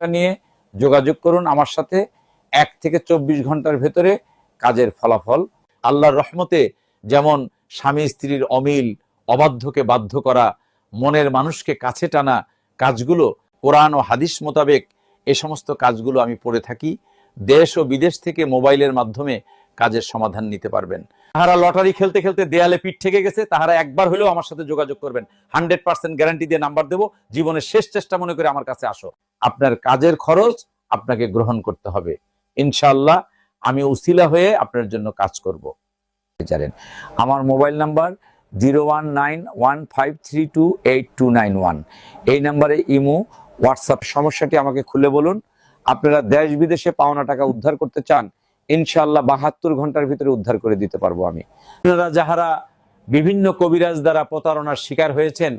নিয়ে যোগাযোগ করুন আমার সাথে। 1 থেকে 24 ঘন্টার ভেতরে কাজের ফলাফল। আল্লাহর রহমতে যেমন স্বামী স্ত্রীর অমিল, অবাধ্যকে বাধ্য করা, মনের মানুষকে কাছে টানা কাজগুলো কোরআন ও হাদিস মোতাবেক এই সমস্ত কাজগুলো আমি পড়ে থাকি। দেশ ও বিদেশ থেকে মোবাইলের মাধ্যমে কাজের সমাধান নিতে পারবেন। তাহারা লটারি খেলতে খেলতে দেয়ালে পিঠ ঠেকে গেছে, তাহারা একবার হলেও আমার সাথে যোগাযোগ করবেন। 100% গ্যারান্টি দিয়ে নাম্বার দেব। জীবনের শেষ চেষ্টা মনে করে আমার কাছে আসো। আপনার কাজের খরচ আপনাকে গ্রহণ করতে হবে। ইনশাআল্লাহ আমি উসিলা হয়ে আপনার জন্য কাজ করব। জানেন আমার মোবাইল নাম্বার 019153282291। এই নাম্বারে ইমো, হোয়াটসঅ্যাপ। সমস্যাটি আমাকে খুলে বলুন। আপনারা দেশ বিদেশে পাওনা টাকা উদ্ধার করতে চান, ইনশাআল্লাহ 72 ঘন্টার ভিতরে উদ্ধার করে দিতে পারবো আমি। আপনারা যাহারা বিভিন্ন কবিরাজ দ্বারা প্রতারণার শিকার হয়েছেন,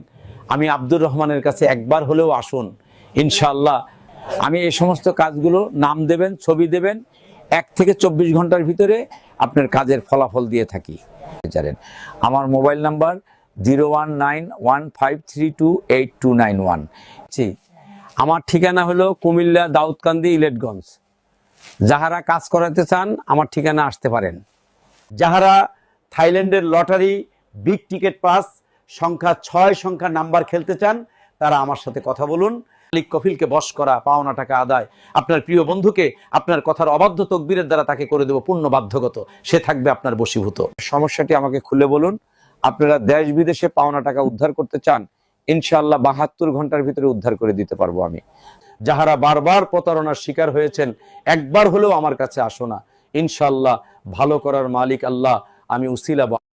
আমি আব্দুর রহমানের কাছে একবার হলেও আসুন। ইনশাআল্লাহ আমি এই সমস্ত কাজগুলো নাম দেবেন, ছবি দেবেন, 1 থেকে 24 ঘন্টার ভিতরে আপনার কাজের ফলাফল দিয়ে থাকি। জানেন আমার মোবাইল নাম্বার 019153282291। আমার ঠিকানা হলো কুমিল্লা দাউদকান্দি ইলেটগঞ্জ। যাহারা কাজ করাতে চান আমার ঠিকানা আসতে পারেন। যাহারা থাইল্যান্ডের লটারি বিগ টিকেট পাস সংখ্যা 6 সংখ্যা নাম্বার খেলতে চান, তারা আমার সাথে কথা বলুন। মালিক কফিলকে বশ করা, পাওনা টাকা আদায়, আপনার প্রিয় বন্ধুকে আপনার কথার অবাধ্য তকবীরের দ্বারা তাকে করে দেব পূর্ণ বাধ্যগত, সে থাকবে আপনার বশীভূত। সমস্যাটি আমাকে খুলে বলুন। আপনারা দেশ বিদেশে পাওনা টাকা উদ্ধার করতে চান, ইনশাআল্লাহ 72 ঘন্টার ভিতরে উদ্ধার করে দিতে পারবো আমি। যাহারা বারবার প্রতারণার শিকার হয়েছেন, একবার হলেও আমার কাছে আসো না। ইনশাআল্লাহ ভালো করার মালিক আল্লাহ, আমি উসিলা